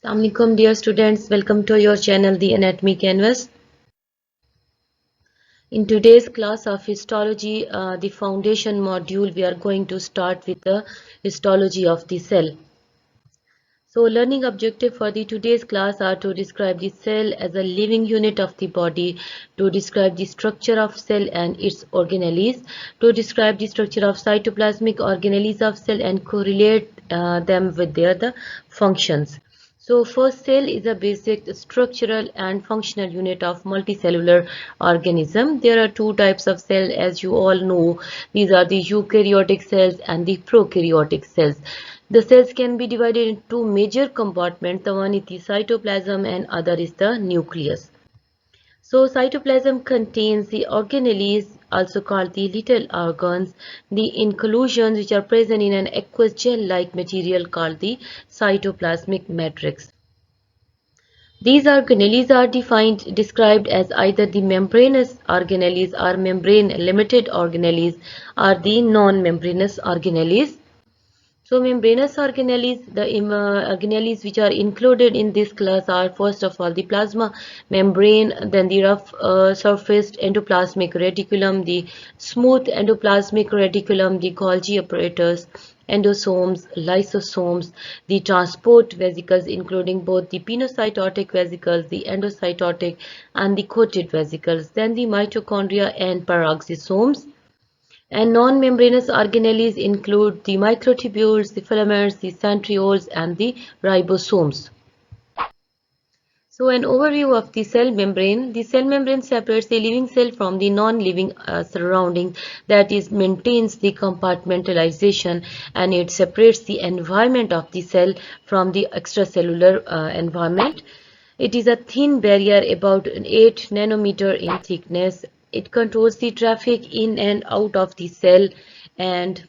Assalamualaikum dear students, welcome to your channel The Anatomy Canvas. In today's class of histology, the foundation module, we are going to start with the histology of the cell. So learning objective for the today's class are to describe the cell as a living unit of the body, to describe the structure of cell and its organelles, to describe the structure of cytoplasmic organelles of cell and correlate them with their the functions. So first, cell is a basic structural and functional unit of multicellular organism. There are two types of cell, as you all know. These are the eukaryotic cells and the prokaryotic cells. The cells can be divided into two major compartments. The one is the cytoplasm and other is the nucleus. So cytoplasm contains the organelles, also called the little organs, the inclusions which are present in an aqueous gel-like material called the cytoplasmic matrix. These organelles are described as either the membranous organelles or membrane-limited organelles or the non-membranous organelles. So membranous organelles, the organelles which are included in this class are first of all the plasma membrane, then the rough surfaced endoplasmic reticulum, the smooth endoplasmic reticulum, the Golgi apparatus, endosomes, lysosomes, the transport vesicles including both the pinocytotic vesicles, the endocytotic and the coated vesicles, then the mitochondria and peroxisomes. And non-membranous organelles include the microtubules, the filaments, the centrioles, and the ribosomes. So an overview of the cell membrane. The cell membrane separates the living cell from the non-living surrounding, that is, maintains the compartmentalization, and it separates the environment of the cell from the extracellular environment. It is a thin barrier about 8 nanometer in thickness. It controls the traffic in and out of the cell, and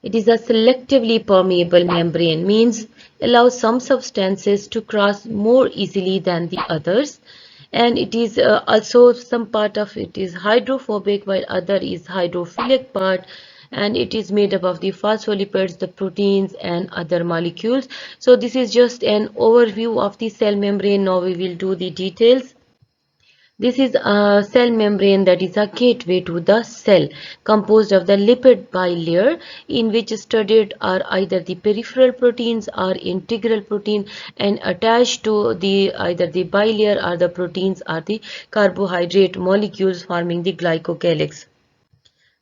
it is a selectively permeable membrane, means allows some substances to cross more easily than the others. And it is also some part of it is hydrophobic while other is hydrophilic part, and it is made up of the phospholipids, the proteins and other molecules. So this is just an overview of the cell membrane. Now we will do the details. This is a cell membrane, that is a gateway to the cell, composed of the lipid bilayer, in which studied are either the peripheral proteins or integral protein, and attached to the either the bilayer or the proteins are the carbohydrate molecules forming the glycocalyx.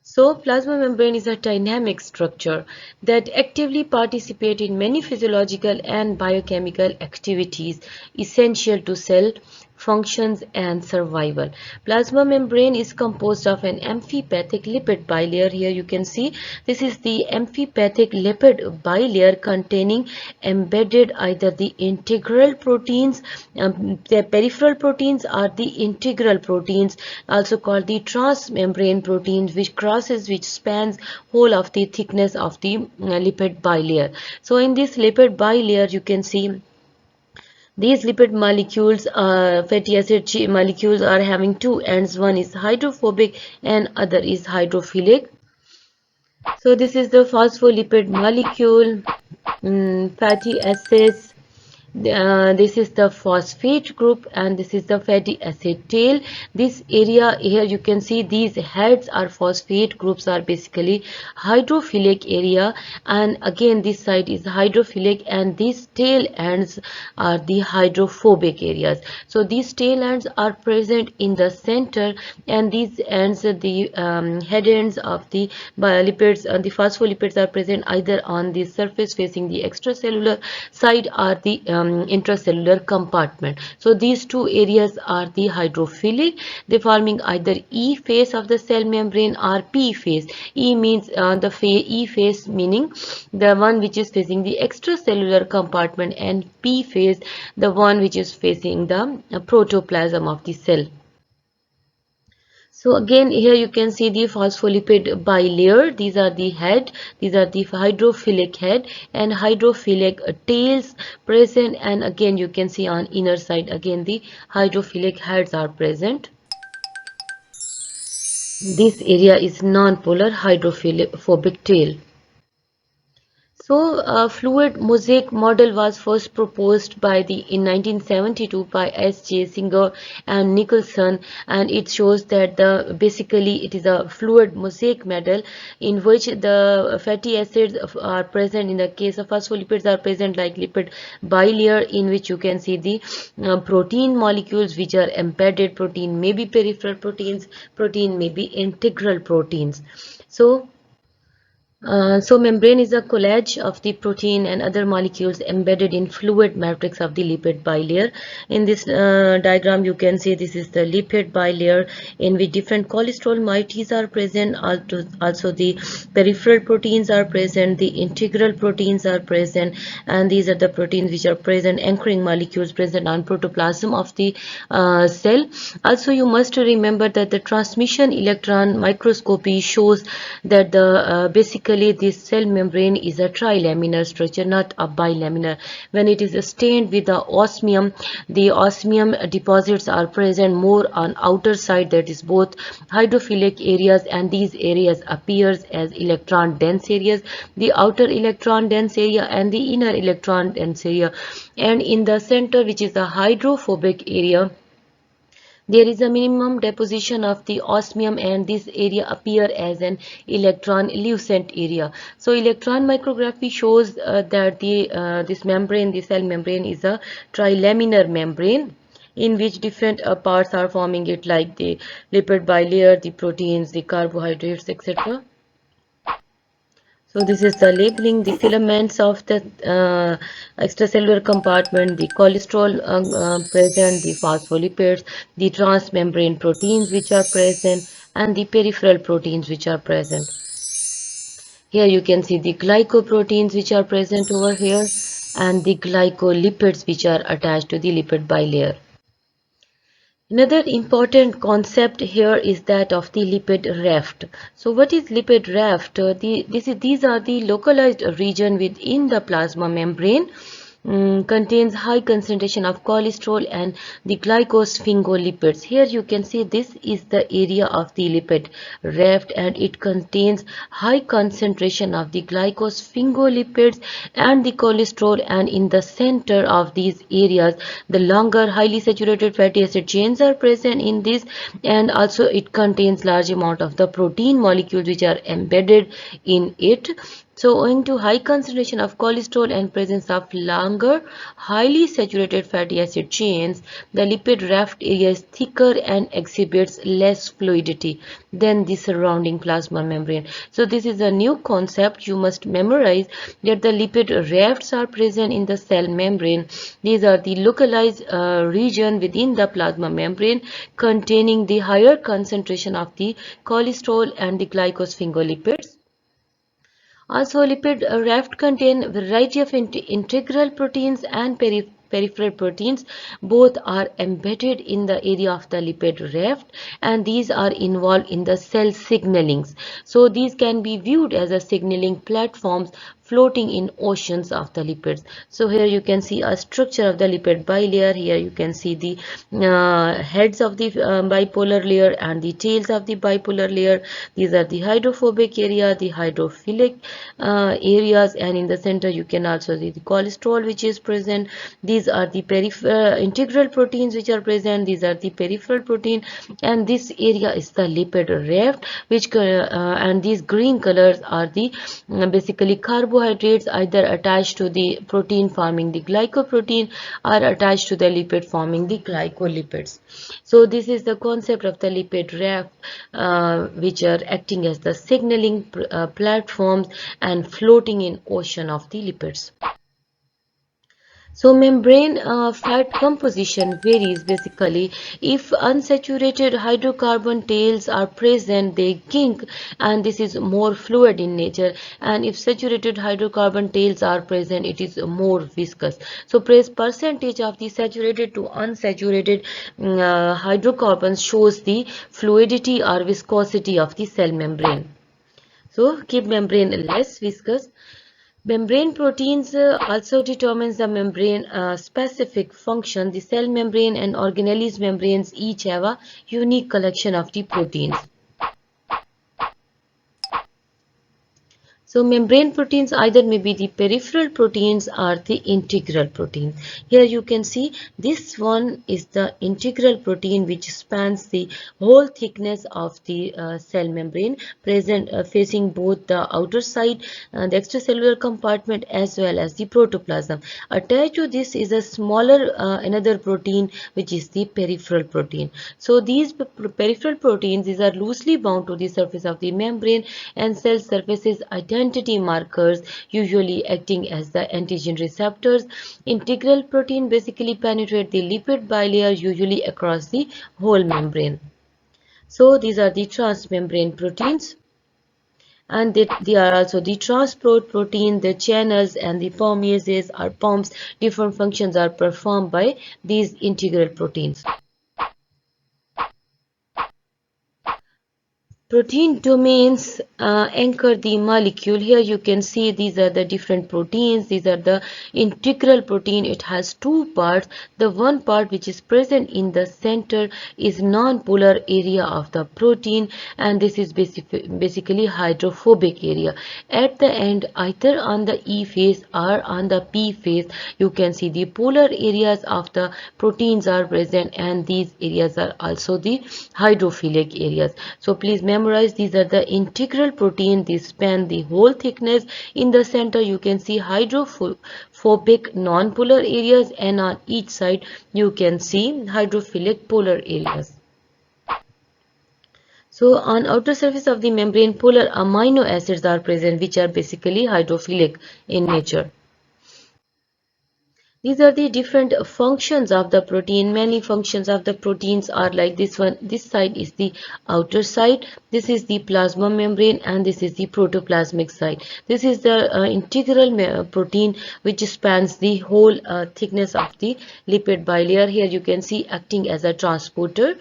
So, plasma membrane is a dynamic structure that actively participates in many physiological and biochemical activities essential to cell functions and survival. Plasma membrane is composed of an amphipathic lipid bilayer. Here you can see this is the amphipathic lipid bilayer containing embedded either the integral proteins, the peripheral proteins, or the integral proteins, also called the transmembrane proteins, which spans whole of the thickness of the lipid bilayer. So in this lipid bilayer you can see these lipid molecules, fatty acid molecules, are having two ends. One is hydrophobic and other is hydrophilic. So this is the phospholipid molecule, fatty acids. This is the phosphate group and this is the fatty acid tail. This area here you can see these heads are phosphate groups, are basically hydrophilic area, and again this side is hydrophilic and these tail ends are the hydrophobic areas. So these tail ends are present in the center, and these ends, the head ends of the lipids and the phospholipids, are present either on the surface facing the extracellular side or the intracellular compartment. So these two areas are the hydrophilic. They forming either E phase of the cell membrane or P phase. E means the E phase meaning the one which is facing the extracellular compartment, and P phase the one which is facing the protoplasm of the cell. So again here you can see the phospholipid bilayer. These are the head, these are the hydrophilic head and hydrophilic tails present, and again you can see on inner side again the hydrophilic heads are present. This area is non-polar hydrophobic tail. So, a fluid mosaic model was first proposed by in 1972 by S.J. Singer and Nicholson, and it shows that basically it is a fluid mosaic model in which the fatty acids are present. In the case of phospholipids are present like lipid bilayer, in which you can see the protein molecules which are embedded protein, may be peripheral proteins, protein may be integral proteins. So membrane is a collage of the protein and other molecules embedded in fluid matrix of the lipid bilayer. In this diagram, you can see this is the lipid bilayer in which different cholesterol moieties are present. Also the peripheral proteins are present, the integral proteins are present, and these are the proteins which are present, anchoring molecules present on protoplasm of the cell. Also, you must remember that the transmission electron microscopy shows that basically this cell membrane is a trilaminar structure, not a bilaminar. When it is stained with the osmium deposits are present more on outer side, that is both hydrophilic areas, and these areas appears as electron dense areas, the outer electron dense area and the inner electron dense area, and in the center, which is the hydrophobic area, there is a minimum deposition of the osmium, and this area appear as an electron lucent area. So electron micrography shows that this membrane, the cell membrane, is a trilaminar membrane in which different parts are forming it, like the lipid bilayer, the proteins, the carbohydrates, etc. So this is the labeling, the filaments of the extracellular compartment, the cholesterol present, the phospholipids, the transmembrane proteins which are present, and the peripheral proteins which are present. Here you can see the glycoproteins which are present over here, and the glycolipids which are attached to the lipid bilayer. Another important concept here is that of the lipid raft. So what is lipid raft? These are the localized region within the plasma membrane, contains high concentration of cholesterol and the glycosphingolipids. Here you can see this is the area of the lipid raft, and it contains high concentration of the glycosphingolipids and the cholesterol, and in the center of these areas the longer highly saturated fatty acid chains are present in this, and also it contains large amount of the protein molecules which are embedded in it. So owing to high concentration of cholesterol and presence of longer, highly saturated fatty acid chains, the lipid raft area is thicker and exhibits less fluidity than the surrounding plasma membrane. So this is a new concept. You must memorize that the lipid rafts are present in the cell membrane. These are the localized region within the plasma membrane containing the higher concentration of the cholesterol and the glycosphingolipids. Also, lipid raft contain variety of integral proteins and peripheral proteins. Both are embedded in the area of the lipid raft, and these are involved in the cell signalings. So these can be viewed as a signaling platforms floating in oceans of the lipids. So here you can see a structure of the lipid bilayer. Here you can see the heads of the bipolar layer and the tails of the bipolar layer. These are the hydrophobic area, the hydrophilic areas, and in the center you can also see the cholesterol which is present. These are the integral proteins which are present. These are the peripheral protein, and this area is the lipid raft, which and these green colors are the basically carbohydrates either attached to the protein forming the glycoprotein or attached to the lipid forming the glycolipids. So this is the concept of the lipid raft, which are acting as the signaling platforms and floating in ocean of the lipids. So membrane fat composition varies basically. If unsaturated hydrocarbon tails are present, they kink, and this is more fluid in nature. And if saturated hydrocarbon tails are present, it is more viscous. So percentage of the saturated to unsaturated hydrocarbons shows the fluidity or viscosity of the cell membrane. So keep membrane less viscous. Membrane proteins also determines the membrane specific function. The cell membrane and organelles membranes each have a unique collection of the proteins. So membrane proteins either may be the peripheral proteins or the integral protein. Here you can see this one is the integral protein which spans the whole thickness of the cell membrane, present facing both the outer side, the extracellular compartment as well as the protoplasm. Attached to this is a smaller another protein which is the peripheral protein. So these peripheral proteins, these are loosely bound to the surface of the membrane and cell surfaces identity markers, usually acting as the antigen receptors. Integral protein basically penetrate the lipid bilayer, usually across the whole membrane. So these are the transmembrane proteins, and they are also the transport protein, the channels and the permeases or pumps. Different functions are performed by these integral proteins. Protein domains anchor the molecule. Here you can see these are the different proteins. These are the integral protein. It has two parts. The one part which is present in the center is non-polar area of the protein, and this is basically hydrophobic area. At the end, either on the E phase or on the P phase, you can see the polar areas of the proteins are present, and these areas are also the hydrophilic areas. So please memorize, these are the integral protein. They span the whole thickness. In the center you can see hydrophobic non-polar areas, and on each side you can see hydrophilic polar areas. So on outer surface of the membrane, polar amino acids are present, which are basically hydrophilic in nature. These are the different functions of the protein. Many functions of the proteins are like this one. This side is the outer side. This is the plasma membrane, and this is the protoplasmic side. This is the integral protein which spans the whole thickness of the lipid bilayer. Here you can see acting as a transporter.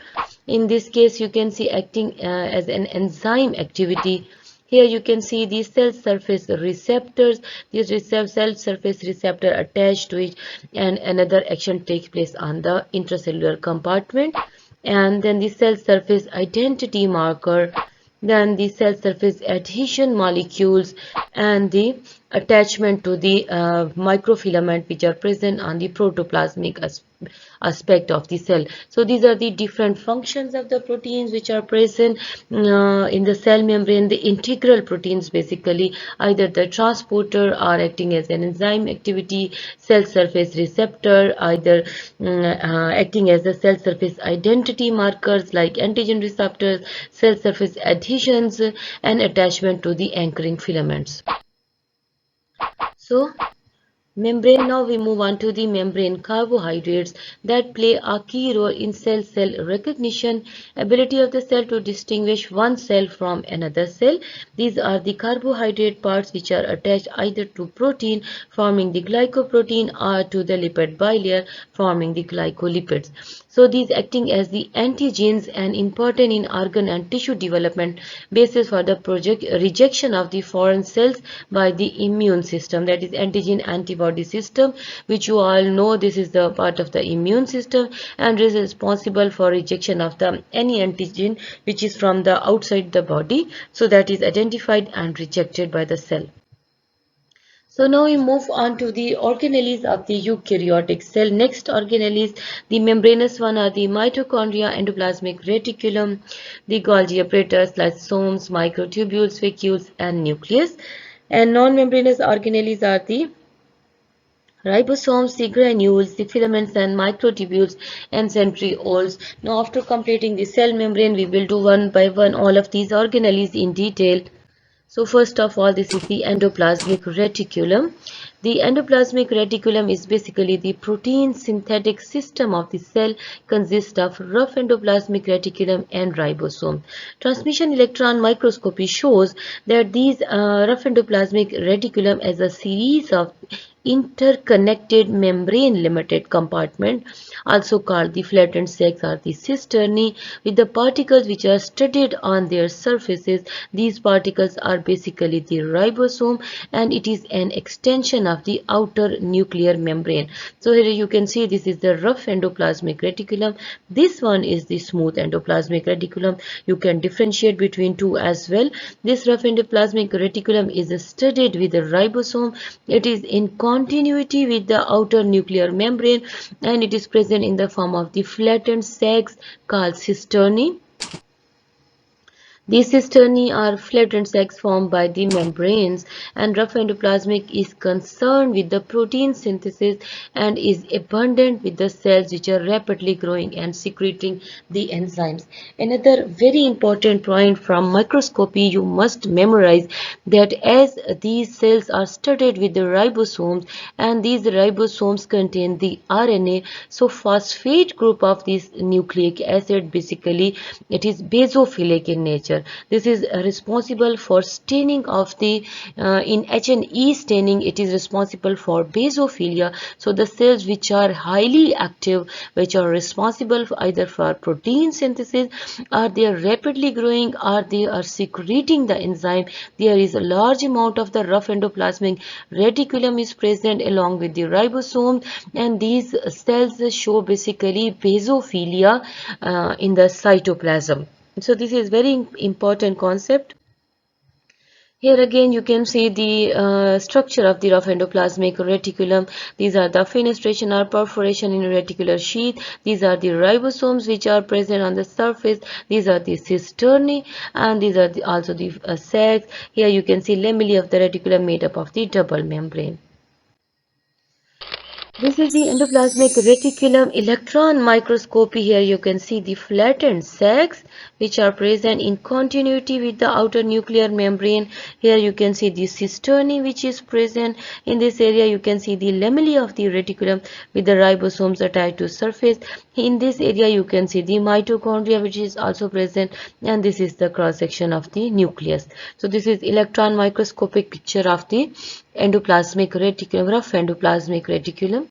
In this case you can see acting as an enzyme activity. Here you can see the cell surface receptors. This cell surface receptor attached to it, and another action takes place on the intracellular compartment. And then the cell surface identity marker, then the cell surface adhesion molecules, and the attachment to the microfilament which are present on the protoplasmic aspect of the cell. So these are the different functions of the proteins which are present in the cell membrane. The integral proteins basically either the transporter or acting as an enzyme activity, cell surface receptor either acting as the cell surface identity markers like antigen receptors, cell surface adhesions, and attachment to the anchoring filaments. So membrane. Now we move on to the membrane carbohydrates that play a key role in cell recognition, ability of the cell to distinguish one cell from another cell. These are the carbohydrate parts which are attached either to protein forming the glycoprotein or to the lipid bilayer forming the glycolipids. So these acting as the antigens and important in organ and tissue development, basis for the rejection of the foreign cells by the immune system, that is antigen antibody system, which you all know this is the part of the immune system and is responsible for rejection of the any antigen which is from the outside the body, so that is identified and rejected by the cell. So now we move on to the organelles of the eukaryotic cell. Next organelles, the membranous one are the mitochondria, endoplasmic reticulum, the Golgi apparatus, lysosomes, microtubules, vacuoles, and nucleus. And non-membranous organelles are the ribosomes, the granules, the filaments and microtubules, and centrioles. Now after completing the cell membrane, we will do one by one all of these organelles in detail. So first of all, this is the endoplasmic reticulum. The endoplasmic reticulum is basically the protein synthetic system of the cell, consists of rough endoplasmic reticulum and ribosome. Transmission electron microscopy shows that these rough endoplasmic reticulum as a series of interconnected membrane limited compartment, also called the flattened sacs or the cisternae, with the particles which are studied on their surfaces. These particles are basically the ribosome, and it is an extension of the outer nuclear membrane. So here you can see this is the rough endoplasmic reticulum. This one is the smooth endoplasmic reticulum. You can differentiate between two as well. This rough endoplasmic reticulum is studded with the ribosome. It is in continuity with the outer nuclear membrane, and it is present in the form of the flattened sacs called cisternae. These cisternae are flattened sacs formed by the membranes, and rough endoplasmic is concerned with the protein synthesis and is abundant with the cells which are rapidly growing and secreting the enzymes. Another very important point from microscopy you must memorize that as these cells are studded with the ribosomes, and these ribosomes contain the RNA, so phosphate group of this nucleic acid, basically it is basophilic in nature. This is responsible for staining of the in H&E staining. It is responsible for basophilia. So the cells which are highly active, which are responsible for either for protein synthesis, or they are rapidly growing, or they are secreting the enzyme, there is a large amount of the rough endoplasmic reticulum is present along with the ribosome, and these cells show basically basophilia in the cytoplasm. So this is very important concept. Here again you can see the structure of the rough endoplasmic reticulum. These are the fenestration or perforation in reticular sheath. These are the ribosomes which are present on the surface. These are the cisternae, and these are also the sacs. Here you can see lamellae of the reticulum made up of the double membrane. This is the endoplasmic reticulum electron microscopy. Here you can see the flattened sacs which are present in continuity with the outer nuclear membrane. Here you can see the cisternae which is present. In this area you can see the lamellae of the reticulum with the ribosomes attached to surface. In this area you can see the mitochondria which is also present, and this is the cross section of the nucleus. So this is electron microscopic picture of the endoplasmic reticulum, rough endoplasmic reticulum.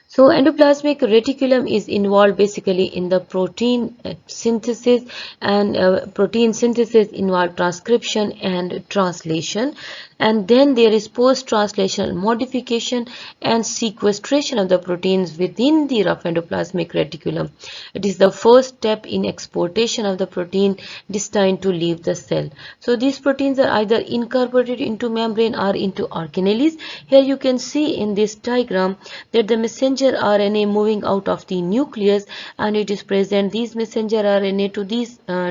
So endoplasmic reticulum is involved basically in the protein synthesis, and protein synthesis involves transcription and translation, and then there is post-translational modification and sequestration of the proteins within the rough endoplasmic reticulum. It is the first step in exportation of the protein destined to leave the cell. So these proteins are either incorporated into membrane or into organelles. Here you can see in this diagram that the messenger RNA moving out of the nucleus, and it is present these messenger RNA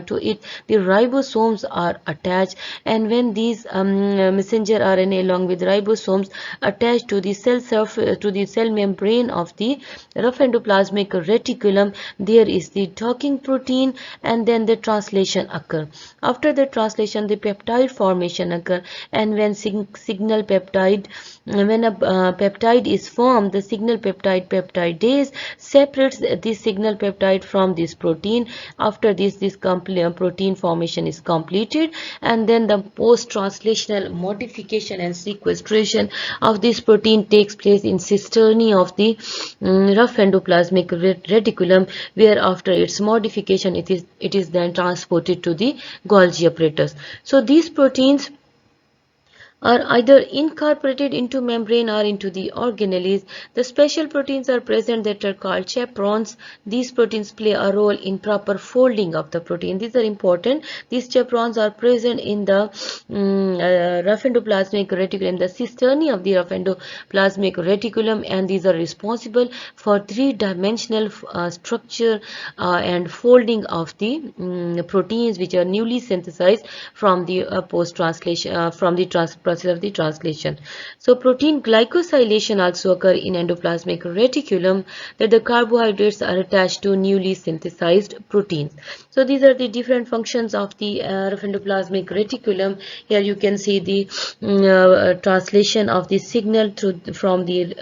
to it the ribosomes are attached, and when these messenger RNA along with ribosomes attach to the cell surface, to the cell membrane of the rough endoplasmic reticulum, there is the docking protein, and then the translation occur. After the translation, the peptide formation occur, and when signal peptide, when a peptide is formed, the signal peptidase separates this signal peptide from this protein. After this protein formation is completed, and then the post-translational modification and sequestration of this protein takes place in cisternae of the rough endoplasmic reticulum, where after its modification it is then transported to the Golgi apparatus. So these proteins are either incorporated into membrane or into the organelles. The special proteins are present that are called chaperones. These proteins play a role in proper folding of the protein. These are important. These chaperones are present in the rough endoplasmic reticulum, the cisternae of the rough endoplasmic reticulum, and these are responsible for three-dimensional structure and folding of the proteins which are newly synthesized from the post-translation, from the process of the translation. So protein glycosylation also occur in endoplasmic reticulum, that the carbohydrates are attached to newly synthesized proteins. So these are the different functions of the rough endoplasmic reticulum. Here you can see the translation of the signal from the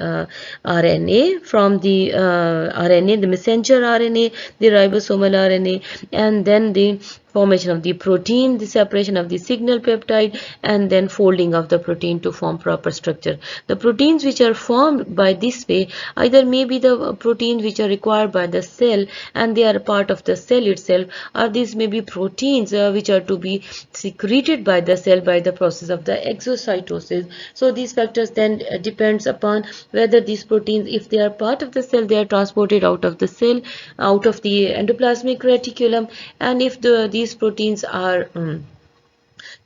RNA, from the messenger RNA, the ribosomal RNA, and then the formation of the protein, the separation of the signal peptide, and then folding of the protein to form proper structure. The proteins which are formed by this way either may be the proteins which are required by the cell and they are part of the cell itself, or these may be proteins which are to be secreted by the cell by the process of the exocytosis. So these factors then depends upon whether these proteins, if they are part of the cell, they are transported out of the cell, out of the endoplasmic reticulum, and if these proteins are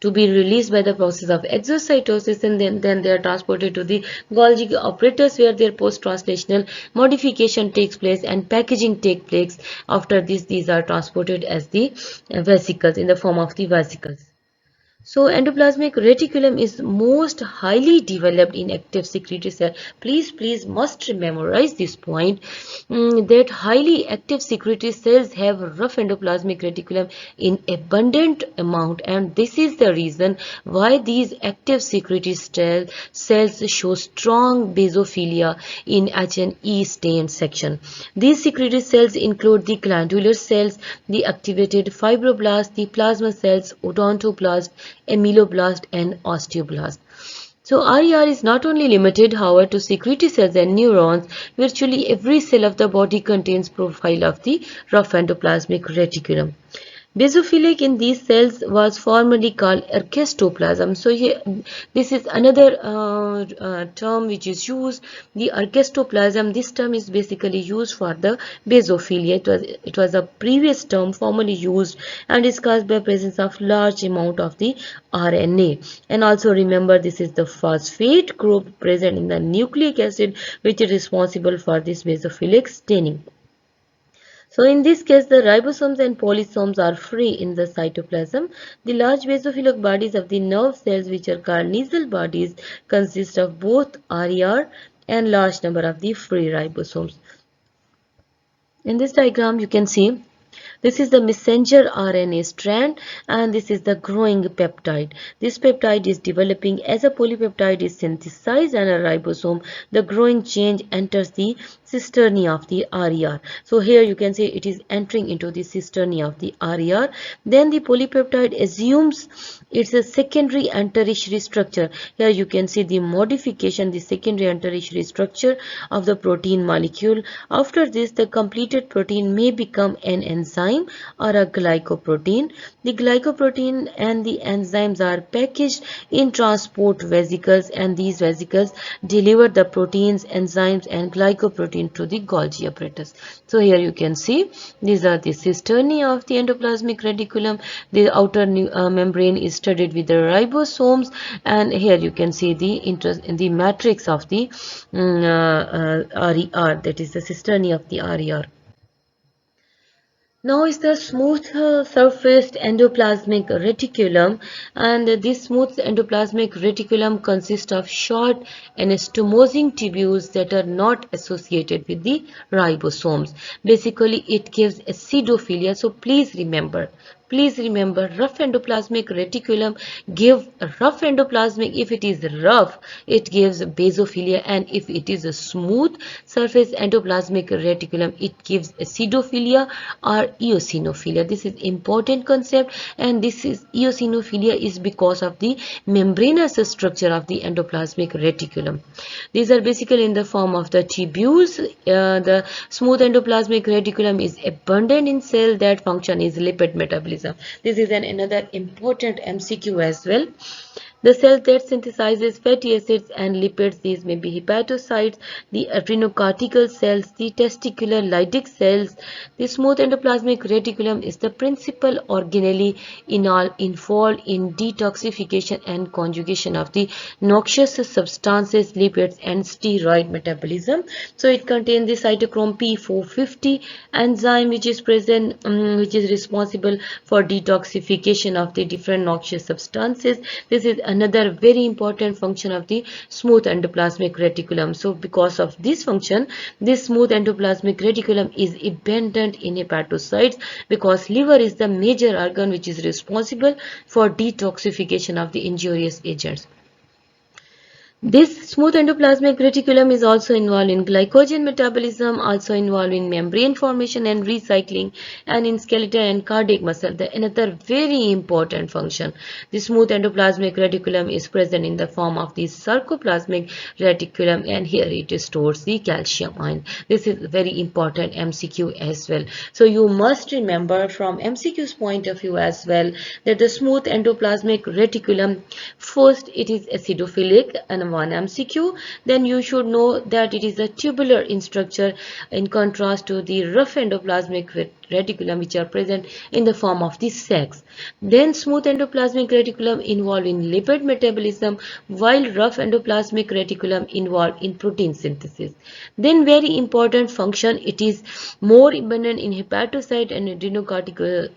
to be released by the process of exocytosis, and then they are transported to the Golgi apparatus where their post-translational modification takes place and packaging takes place. After this, these are transported as the vesicles in the form of the vesicles. So endoplasmic reticulum is most highly developed in active secretory cell. Please must memorize this point, that highly active secretory cells have rough endoplasmic reticulum in abundant amount, and this is the reason why these active secretory cells show strong basophilia in H&E stain section. These secretory cells include the glandular cells, the activated fibroblasts, the plasma cells, odontoblast, amyloblast, and osteoblast. So RER is not only limited, however, to secretory cells and neurons. Virtually every cell of the body contains profile of the rough endoplasmic reticulum. Basophilic in these cells was formerly called orchestoplasm. So here, this is another term which is used. The orchestoplasm. This term is basically used for the basophilia. It was a previous term formerly used and is caused by presence of large amount of the RNA. And also remember, this is the phosphate group present in the nucleic acid which is responsible for this basophilic staining. So in this case, the ribosomes and polysomes are free in the cytoplasm. The large basophilic bodies of the nerve cells, which are called nasal bodies, consist of both RER and large number of the free ribosomes. In this diagram, you can see this is the messenger RNA strand and this is the growing peptide. This peptide is developing as a polypeptide is synthesized and a ribosome. The growing change enters the cisternae of the RER. So here you can see it is entering into the cisternae of the RER. Then the polypeptide assumes it's a secondary and tertiary structure. Here you can see the modification, the secondary and tertiary structure of the protein molecule. After this, the completed protein may become an enzyme or a glycoprotein. The glycoprotein and the enzymes are packaged in transport vesicles, and these vesicles deliver the proteins, enzymes, and glycoprotein to the Golgi apparatus. So here you can see these are the cisternae of the endoplasmic reticulum. The outer membrane is studded with the ribosomes, and here you can see the matrix of the RER, that is the cisternae of the RER. Now is the smooth surfaced endoplasmic reticulum, and this smooth endoplasmic reticulum consists of short anastomosing tubules that are not associated with the ribosomes. Basically, it gives acidophilia. So please remember, rough endoplasmic reticulum give rough endoplasmic. If it is rough, it gives basophilia, and if it is a smooth surface endoplasmic reticulum, it gives acidophilia or eosinophilia. This is important concept, and this is eosinophilia is because of the membranous structure of the endoplasmic reticulum. These are basically in the form of the tubules. The smooth endoplasmic reticulum is abundant in cell that function is lipid metabolism. This is another important MCQ as well. The cell that synthesizes fatty acids and lipids, these may be hepatocytes, the adrenocortical cells, the testicular Leydig cells. The smooth endoplasmic reticulum is the principal organelle involved in detoxification and conjugation of the noxious substances, lipids, and steroid metabolism. So it contains the cytochrome P450 enzyme, which is present, which is responsible for detoxification of the different noxious substances. This is another very important function of the smooth endoplasmic reticulum. So because of this function, this smooth endoplasmic reticulum is abundant in hepatocytes, because liver is the major organ which is responsible for detoxification of the injurious agents. This smooth endoplasmic reticulum is also involved in glycogen metabolism, also involved in membrane formation and recycling, and in skeletal and cardiac muscle. Another very important function. The smooth endoplasmic reticulum is present in the form of the sarcoplasmic reticulum, and here it stores the calcium ion. This is very important MCQ as well. So you must remember from MCQ's point of view as well that the smooth endoplasmic reticulum, first it is acidophilic and one MCQ, then you should know that it is a tubular in structure in contrast to the rough endoplasmic reticulum which are present in the form of the sacs. Then smooth endoplasmic reticulum involved in lipid metabolism while rough endoplasmic reticulum involved in protein synthesis. Then very important function, it is more abundant in hepatocyte and adrenocortical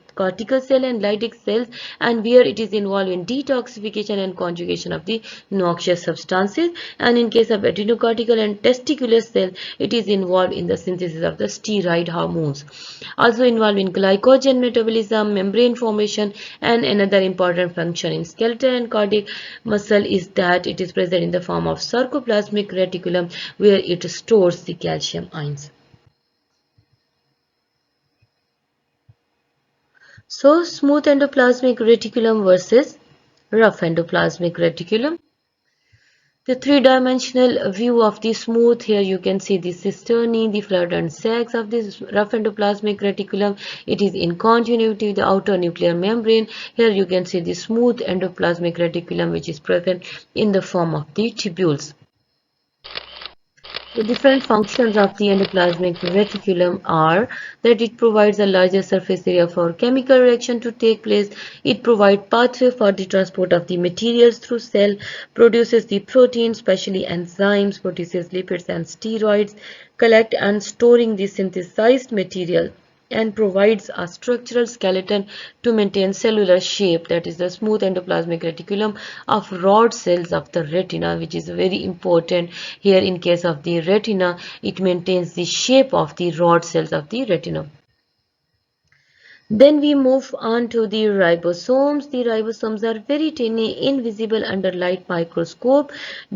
cell and Leydig cells, and where it is involved in detoxification and conjugation of the noxious substances, and in case of adrenocortical and testicular cell it is involved in the synthesis of the steroid hormones. Also involved in glycogen metabolism, membrane formation, and another important function in skeletal and cardiac muscle is that it is present in the form of sarcoplasmic reticulum where it stores the calcium ions. So, smooth endoplasmic reticulum versus rough endoplasmic reticulum. The three-dimensional view of the smooth, here you can see the cisternae, the flattened sacs of this rough endoplasmic reticulum. It is in continuity with the outer nuclear membrane. Here you can see the smooth endoplasmic reticulum which is present in the form of the tubules. The different functions of the endoplasmic reticulum are that it provides a larger surface area for chemical reaction to take place, it provides pathway for the transport of the materials through cell, produces the proteins, especially enzymes, produces lipids and steroids, collect and storing the synthesized material, and provides a structural skeleton to maintain cellular shape, that is the smooth endoplasmic reticulum of rod cells of the retina, which is very important here. In case of the retina, it maintains the shape of the rod cells of the retina. Then we move on to the ribosomes. The ribosomes are very tiny, invisible under light microscope.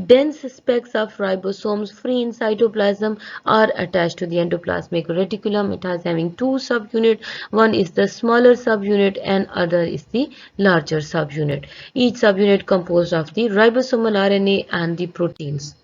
Dense specks of ribosomes free in cytoplasm are attached to the endoplasmic reticulum. It has having two subunits. One is the smaller subunit and other is the larger subunit. Each subunit composed of the ribosomal RNA and the proteins.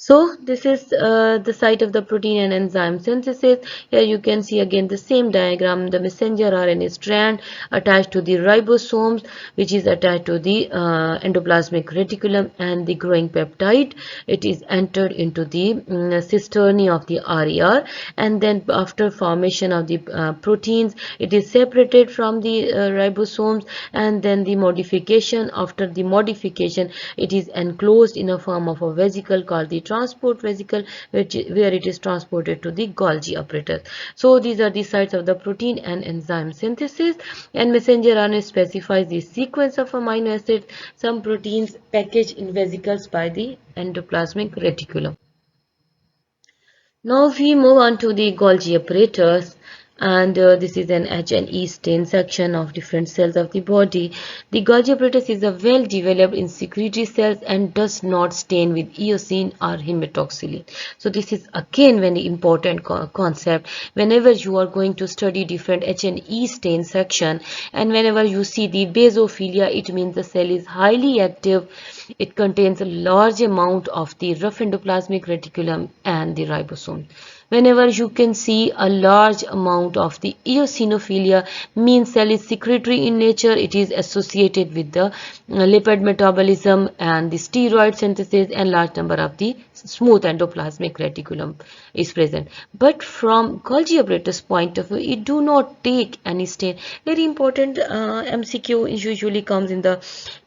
So this is the site of the protein and enzyme synthesis. Here you can see again the same diagram, the messenger RNA strand attached to the ribosomes, which is attached to the endoplasmic reticulum, and the growing peptide, it is entered into the cisternae of the RER, and then after formation of the proteins, it is separated from the ribosomes, and then the modification, after the modification it is enclosed in a form of a vesicle called the transport vesicle, where it is transported to the Golgi apparatus. So these are the sites of the protein and enzyme synthesis, and messenger RNA specifies the sequence of amino acids. Some proteins packaged in vesicles by the endoplasmic reticulum. Now we move on to the Golgi apparatus, and this is an H&E stain section of different cells of the body. The Golgi apparatus is a well developed in secretory cells and does not stain with eosine or hematoxylin. So this is again very important concept whenever you are going to study different H&E stain section, and whenever you see the basophilia, it means the cell is highly active. It contains a large amount of the rough endoplasmic reticulum and the ribosome. Whenever you can see a large amount of the eosinophilia, means cell is secretory in nature, it is associated with the lipid metabolism and the steroid synthesis, and large number of the smooth endoplasmic reticulum is present. But from Golgi apparatus point of view, it do not take any stain. Very important MCQ usually comes in the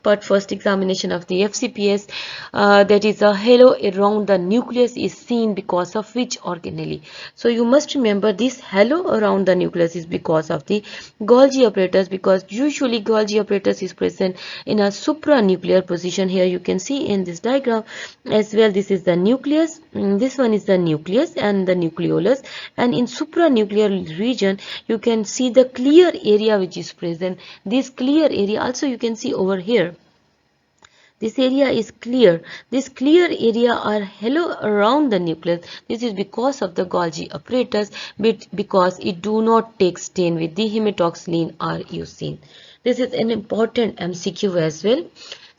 part first examination of the FCPS, that is a halo around the nucleus is seen because of which organelle. So you must remember this halo around the nucleus is because of the Golgi apparatus, because usually Golgi apparatus is present in a supranuclear position. Here you can see in this diagram as well, this is the nucleus, this one is the nucleus and the nucleolus, and in supranuclear region you can see the clear area which is present. This clear area also you can see over here. This area is clear. This clear area are halo around the nucleus. This is because of the Golgi apparatus, but because it do not take stain with the hematoxylin or leucine. This is an important MCQ as well.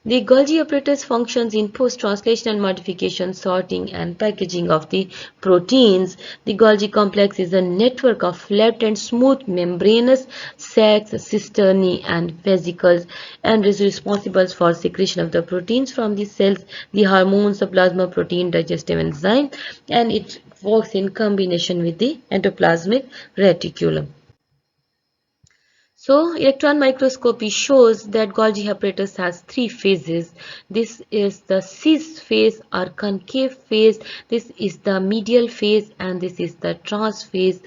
The Golgi apparatus functions in post-translational modification, sorting, and packaging of the proteins. The Golgi complex is a network of flat and smooth membranous sacs, cisternae, and vesicles, and is responsible for secretion of the proteins from the cells, the hormones, the plasma protein digestive enzyme, and it works in combination with the endoplasmic reticulum. So, electron microscopy shows that Golgi apparatus has three phases. This is the cis phase or concave phase, this is the medial phase, and this is the trans phase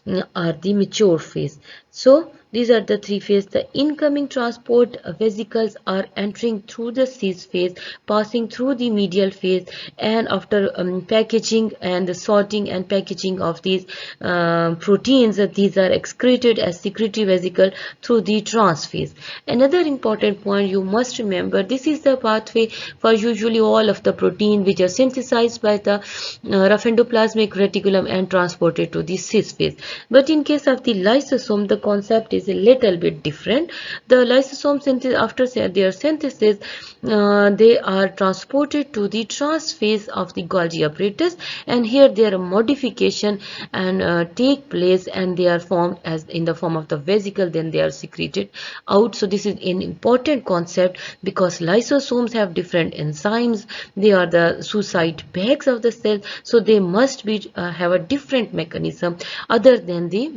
or the mature phase. So, these are the three phases. The incoming transport vesicles are entering through the cis phase, passing through the medial phase, and after packaging and the sorting and packaging of these proteins, these are excreted as secretory vesicle through the trans phase. Another important point you must remember, this is the pathway for usually all of the protein which are synthesized by the rough endoplasmic reticulum and transported to the cis phase. But in case of the lysosome, the concept is a little bit different. The lysosome synthesis, after their synthesis, they are transported to the trans phase of the Golgi apparatus, and here their modification and take place, and they are formed as in the form of the vesicle, then they are secreted out. So this is an important concept because lysosomes have different enzymes. They are the suicide bags of the cell, so they must be have a different mechanism other than the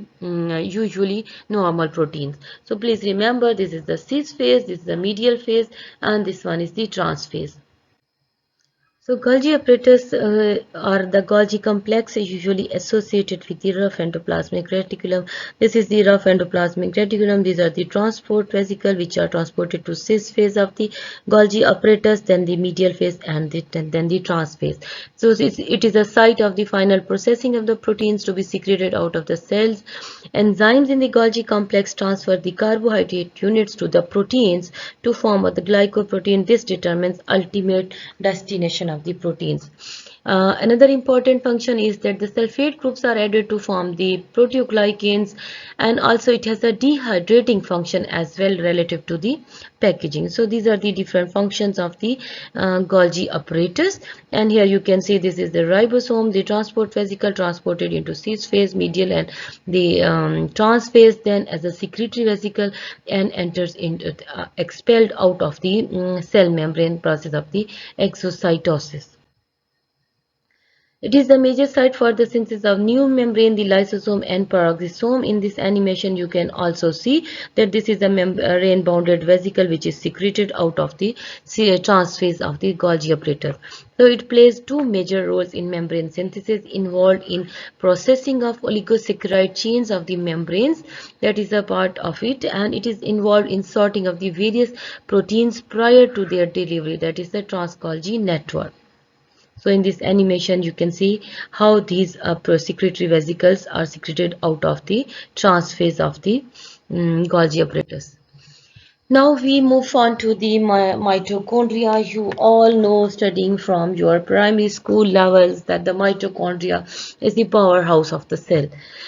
usually normal proteins. So please remember, this is the cis phase, this is the medial phase, and this one is the trans phase. So Golgi apparatus or the Golgi complex is usually associated with the rough endoplasmic reticulum. This is the rough endoplasmic reticulum. These are the transport vesicle which are transported to cis phase of the Golgi apparatus, then the medial phase, and then the trans phase. So it is a site of the final processing of the proteins to be secreted out of the cells. Enzymes in the Golgi complex transfer the carbohydrate units to the proteins to form the glycoprotein. This determines ultimate destination of the proteins. Another important function is that the sulfate groups are added to form the proteoglycans, and also it has a dehydrating function as well relative to the packaging. So these are the different functions of the Golgi apparatus, and here you can see this is the ribosome, the transport vesicle transported into cis phase, medial, and the trans phase then as a secretory vesicle and enters into expelled out of the cell membrane process of the exocytosis. It is the major site for the synthesis of new membrane, the lysosome and peroxisome. In this animation, you can also see that this is a membrane bounded vesicle which is secreted out of the trans phase of the Golgi apparatus. So it plays two major roles in membrane synthesis, involved in processing of oligosaccharide chains of the membranes, that is a part of it, and it is involved in sorting of the various proteins prior to their delivery, that is the trans-Golgi network. So in this animation you can see how these secretory vesicles are secreted out of the trans phase of the Golgi apparatus. Now we move on to the mitochondria. You all know, studying from your primary school levels, that the mitochondria is the powerhouse of the cell.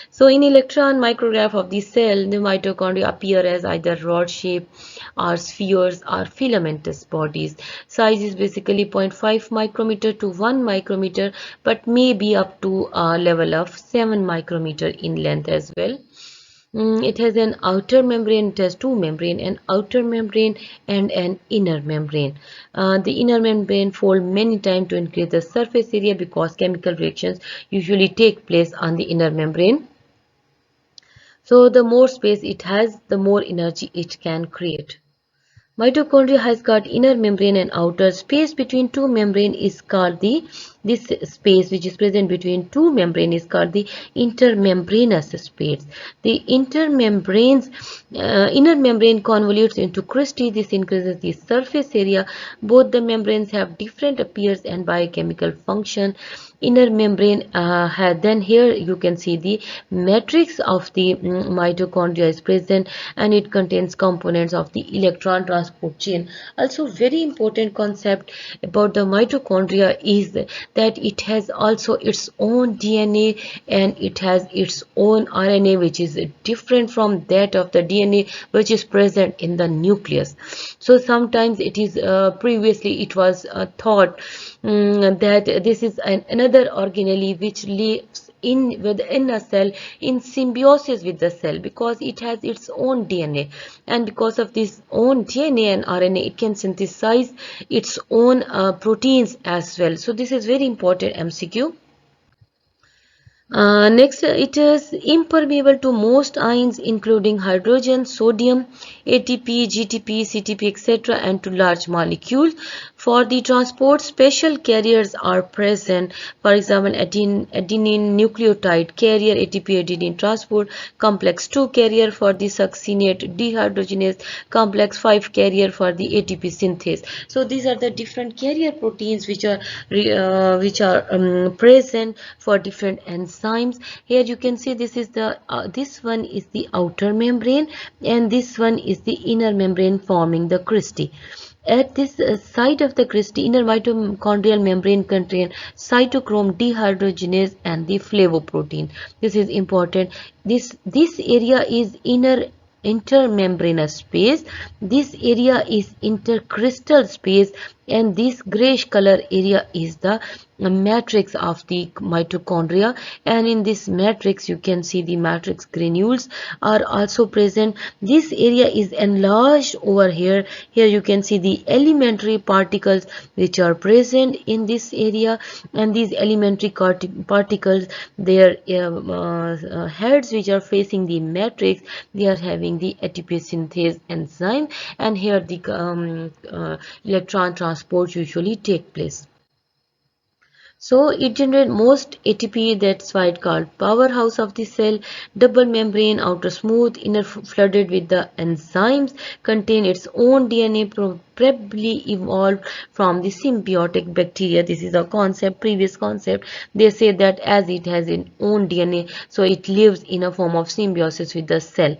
So in electron micrograph of the cell, the mitochondria appear as either rod shape or spheres or filamentous bodies. Size is basically 0.5 micrometer to 1 micrometer, but may be up to a level of 7 micrometer in length as well. It has an outer membrane, it has two membrane, an outer membrane and an inner membrane. The inner membrane fold many times to increase the surface area because chemical reactions usually take place on the inner membrane. So the more space it has, the more energy it can create. Mitochondria has got inner membrane and outer space between two membrane is called this space which is present between two membrane is called the intermembranous space. The inner membrane convolutes into cristae. This increases the surface area. Both the membranes have different appearance and biochemical function. inner membrane then here you can see the matrix of the mitochondria is present, and it contains components of the electron transport chain. Also very important concept about the mitochondria is that it has also its own DNA, and it has its own RNA, which is different from that of the DNA which is present in the nucleus. So sometimes it is previously it was thought that this is another organelle which lives within a cell in symbiosis with the cell, because it has its own DNA, and because of this own DNA and RNA it can synthesize its own proteins as well. So this is very important MCQ. Next, it is impermeable to most ions including hydrogen, sodium, ATP, GTP, CTP, etc., and to large molecules. For the transport, special carriers are present. For example, adenine nucleotide carrier, ATP adenine transport, complex 2 carrier for the succinate dehydrogenase, complex 5 carrier for the ATP synthase. So these are the different carrier proteins which are present for different enzymes. Here you can see this is the this one is the outer membrane, and this one is the inner membrane forming the cristae. At this side of the cristae, inner mitochondrial membrane contain cytochrome dehydrogenase and the flavoprotein. This is important. This area is intermembranous space. This area is intercrystal space, and this grayish color area is the matrix of the mitochondria, and in this matrix you can see the matrix granules are also present. This area is enlarged over here. Here you can see the elementary particles which are present in this area, and these elementary particles, their heads which are facing the matrix, they are having the ATP synthase enzyme, and here the electron transport usually take place. So it generates most ATP, that's why it's called powerhouse of the cell. Double membrane, outer smooth, inner flooded with the enzymes, contain its own DNA, probably evolved from the symbiotic bacteria. This is a concept, previous concept. They say that as it has its own DNA, so it lives in a form of symbiosis with the cell.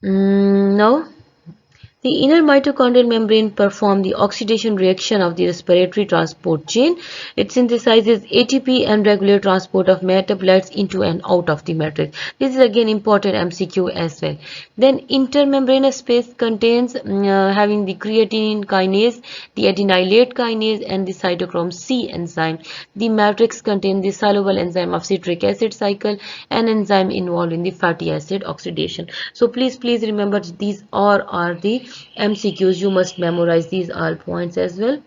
Now, the inner mitochondrial membrane performs the oxidation reaction of the respiratory transport chain. It synthesizes ATP and regulates transport of metabolites into and out of the matrix. This is again important MCQ as well. Then intermembranous space contains having the creatine kinase, the adenylate kinase, and the cytochrome C enzyme. The matrix contains the soluble enzyme of citric acid cycle, an enzyme involved in the fatty acid oxidation. So please remember these are the MCQs. You must memorize these all points as well.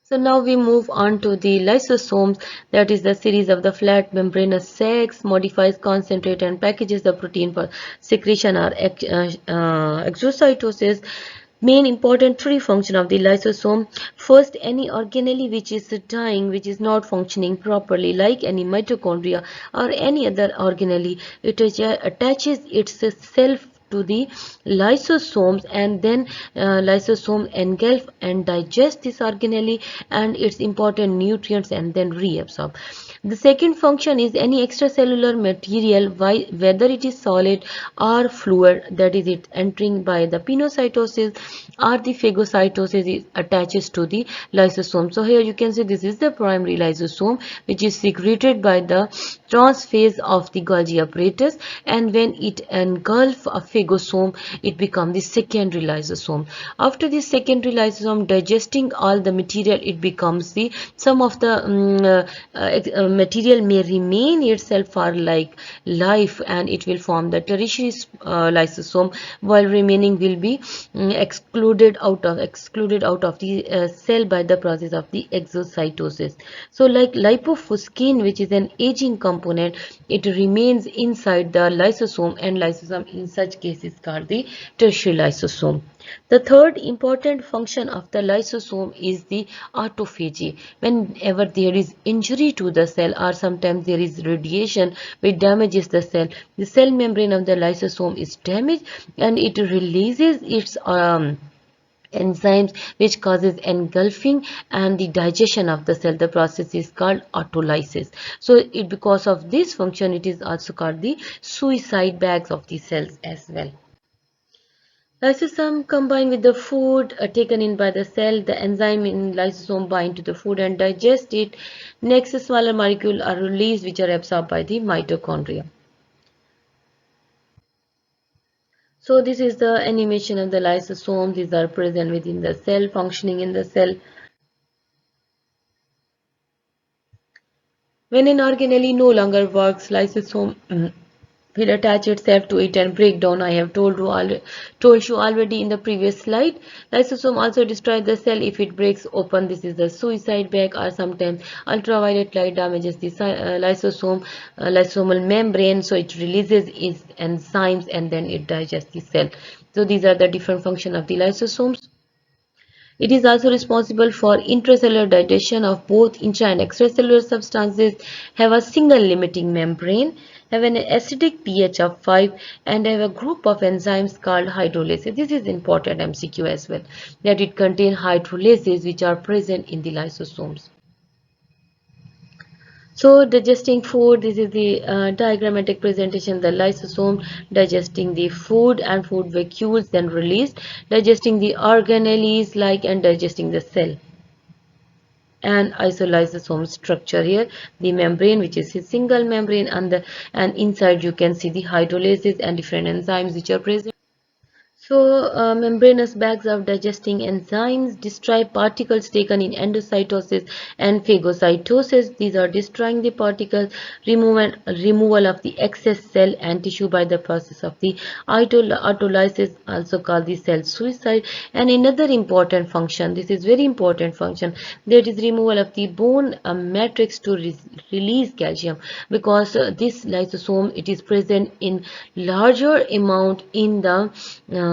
So now we move on to the lysosomes, that is the series of the flat membranous sacs, modifies, concentrate and packages the protein for secretion or exocytosis. Main important three function of the lysosome. First, any organelle which is dying, which is not functioning properly, like any mitochondria or any other organelle, it attaches itself to the lysosomes, and then lysosome engulf and digest this organelle and its important nutrients and then reabsorb. The second function is any extracellular material, whether it is solid or fluid, that is it entering by the pinocytosis or the phagocytosis, is attaches to the lysosome. So here you can see this is the primary lysosome, which is secreted by the transphase of the Golgi apparatus, and when it engulfs a phagosome, it becomes the secondary lysosome. After the secondary lysosome digesting all the material, it becomes the some of the material may remain itself for like life, and it will form the tertiary lysosome, while remaining will be excluded out of the cell by the process of the exocytosis. So like lipofuscin, which is an aging component, it remains inside the lysosome, and lysosome in such cases is called the tertiary lysosome. The third important function of the lysosome is the autophagy. Whenever there is injury to the cell, or sometimes there is radiation which damages the cell membrane of the lysosome is damaged, and it releases its enzymes which causes engulfing and the digestion of the cell. The process is called autolysis. So because of this function, it is also called the suicide bags of the cells as well. Lysosome combine with the food taken in by the cell. The enzyme in lysosome bind to the food and digest it. Next, smaller molecules are released which are absorbed by the mitochondria. So this is the animation of the lysosome. These are present within the cell, functioning in the cell. When an organelle no longer works, lysosome will attach itself to it and break down. I have told you already in the previous slide. Lysosome also destroys the cell if it breaks open. This is the suicide bag, or sometimes ultraviolet light damages the lysosomal membrane, so it releases its enzymes and then it digests the cell. So these are the different functions of the lysosomes. It is also responsible for intracellular digestion of both intra and extracellular substances, have a single limiting membrane, have an acidic pH of 5, and have a group of enzymes called hydrolases. This is important MCQ as well, that it contains hydrolases which are present in the lysosomes. So digesting food, this is the diagrammatic presentation. The lysosome digesting the food and food vacuoles then released, digesting the organelles like and digesting the cell. And isolysosome structure here, the membrane which is a single membrane, and inside you can see the hydrolases and different enzymes which are present. So, membranous bags of digesting enzymes destroy particles taken in endocytosis and phagocytosis. These are destroying the particles, removal of the excess cell and tissue by the process of the autolysis, also called the cell suicide. And another important function, this is very important function, that is removal of the bone matrix to release calcium, because this lysosome, it is present in larger amount in the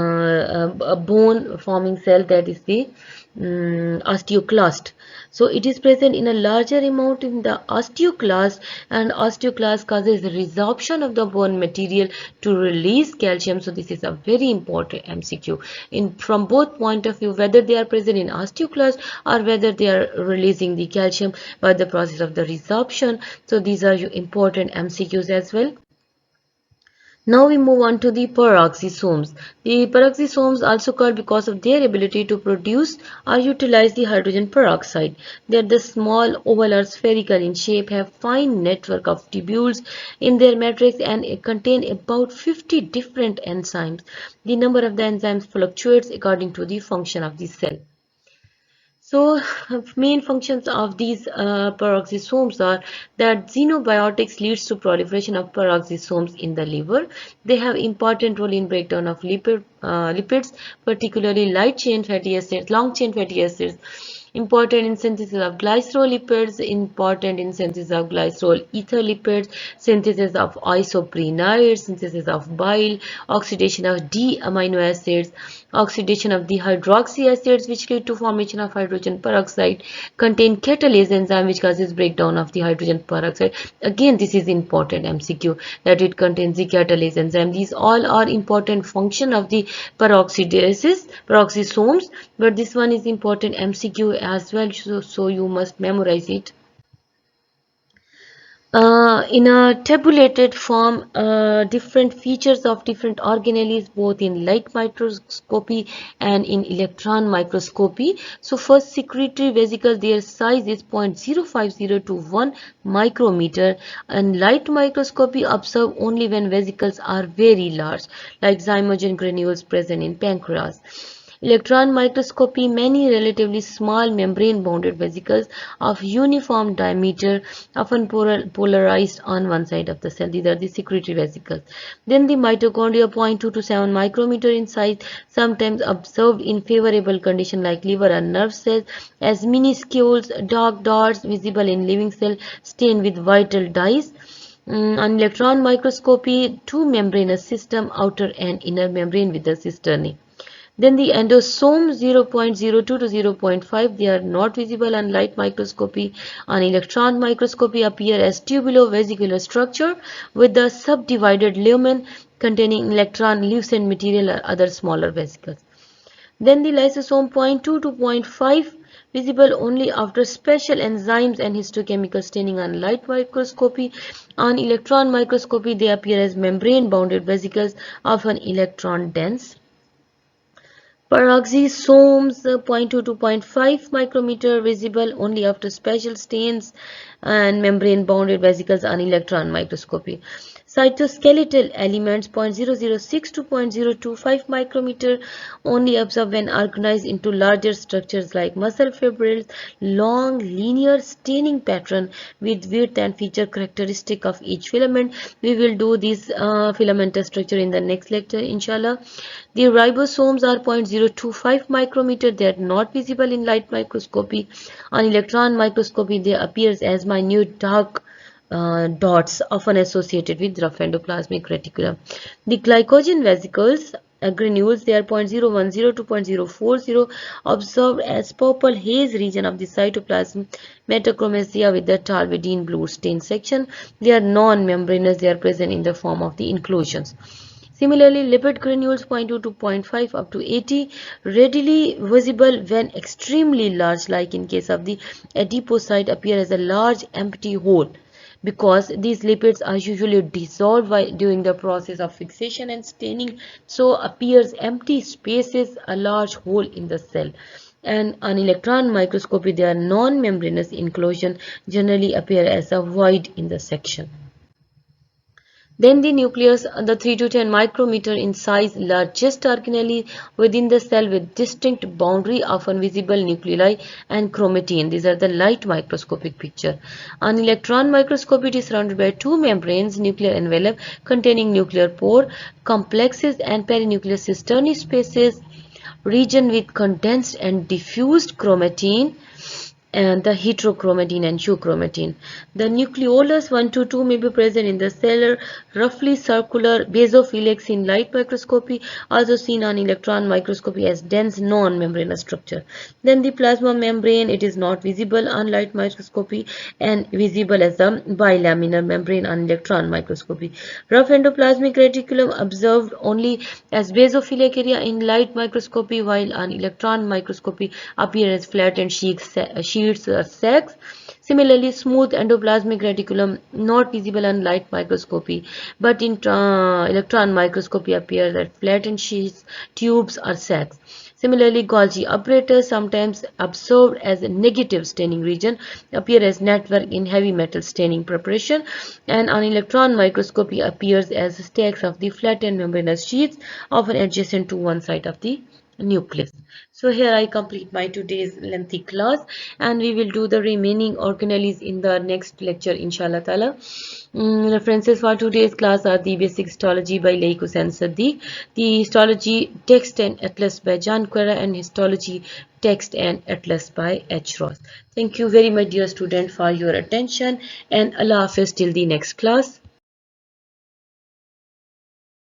bone forming cell, that is the osteoclast. So it is present in a larger amount in the osteoclast, and osteoclast causes resorption of the bone material to release calcium. So this is a very important MCQ in from both point of view, whether they are present in osteoclast or whether they are releasing the calcium by the process of the resorption. So these are important MCQs as well. Now we move on to the peroxisomes. The peroxisomes, also called because of their ability to produce or utilize the hydrogen peroxide. They are the small, oval or spherical in shape, have fine network of tubules in their matrix, and contain about 50 different enzymes. The number of the enzymes fluctuates according to the function of the cell. So, main functions of these peroxisomes are that xenobiotics leads to proliferation of peroxisomes in the liver. They have important role in breakdown of lipids, particularly light chain fatty acids, long chain fatty acids. Important in synthesis of glycerolipids, important in synthesis of glycerol ether lipids, synthesis of isoprenoids, synthesis of bile, oxidation of D amino acids, oxidation of the hydroxy acids which lead to formation of hydrogen peroxide, contain catalase enzyme which causes breakdown of the hydrogen peroxide. Again, this is important MCQ, that it contains the catalase enzyme. These all are important function of the peroxisomes, but this one is important MCQ as well, so you must memorize it. In a tabulated form, different features of different organelles, both in light microscopy and in electron microscopy. So first, secretory vesicles, their size is 0.050 to 1 micrometer, and light microscopy observe only when vesicles are very large, like zymogen granules present in pancreas. Electron microscopy, many relatively small membrane-bounded vesicles of uniform diameter, often polarized on one side of the cell. These are the secretory vesicles. Then the mitochondria, 0.2 to 7 micrometer in size, sometimes observed in favorable condition like liver and nerve cells as minuscule dark dots visible in living cell stained with vital dyes. On electron microscopy, two membranous system, outer and inner membrane with the cisternae. Then the endosome, 0.02 to 0.5, they are not visible on light microscopy. On electron microscopy appear as tubulovesicular structure with the subdivided lumen containing electron lucent material or other smaller vesicles. Then the lysosome 0.2 to 0.5 visible only after special enzymes and histochemical staining on light microscopy. On electron microscopy, they appear as membrane-bounded vesicles, often electron-dense. Peroxisomes 0.2 to 0.5 micrometer visible only after special stains and membrane-bounded vesicles on electron microscopy. Cytoskeletal elements 0.006 to 0.025 micrometer only observed when organized into larger structures like muscle fibrils, long linear staining pattern with width and feature characteristic of each filament. We will do this filamentous structure in the next lecture, inshallah. The ribosomes are 0.025 micrometer. They are not visible in light microscopy. On electron microscopy, they appear as minute dark dots often associated with rough endoplasmic reticulum. The glycogen vesicles, granules, they are 0.010 to 0.040, observed as purple haze region of the cytoplasm metachromasia with the tarvidine blue stain section. They are non-membranous. They are present in the form of the inclusions. Similarly, lipid granules 0.2 to 0.5 up to 80 readily visible when extremely large, like in case of the adipocyte, appear as a large empty hole because these lipids are usually dissolved during the process of fixation and staining, so appears empty spaces, a large hole in the cell. And on electron microscopy, their non-membranous inclusion generally appear as a void in the section. Then the nucleus, the 3 to 10 micrometer in size, largest organelle within the cell with distinct boundary, often visible nuclei and chromatin. These are the light microscopic picture. On electron microscopy, it is surrounded by two membranes, nuclear envelope containing nuclear pore, complexes and perinuclear cisternae spaces, region with condensed and diffused chromatin, and the heterochromatin and euchromatin. The nucleolus 1 to 2 may be present in the cell, roughly circular, basophilic in light microscopy, also seen on electron microscopy as dense non-membranous structure. Then the plasma membrane, it is not visible on light microscopy and visible as a bilaminar membrane on electron microscopy. Rough endoplasmic reticulum observed only as basophilic area in light microscopy, while on electron microscopy appear as flattened sheets or sacs. Similarly, smooth endoplasmic reticulum not visible on light microscopy, but in electron microscopy appear as flattened sheets, tubes or sacs. Similarly, Golgi apparatus, sometimes observed as a negative staining region, appear as network in heavy metal staining preparation, and on electron microscopy appears as stacks of the flattened membranous sheets, often adjacent to one side of the nucleus. So here I complete my today's lengthy class, and we will do the remaining organelles in the next lecture, inshallah ta'ala. References for today's class are the Basic Histology by Laik Hussain Saddiq, the Histology Text and Atlas by John Quera, and Histology Text and Atlas by H. Ross. Thank you very much, dear student, for your attention, and Allah Hafiz till the next class.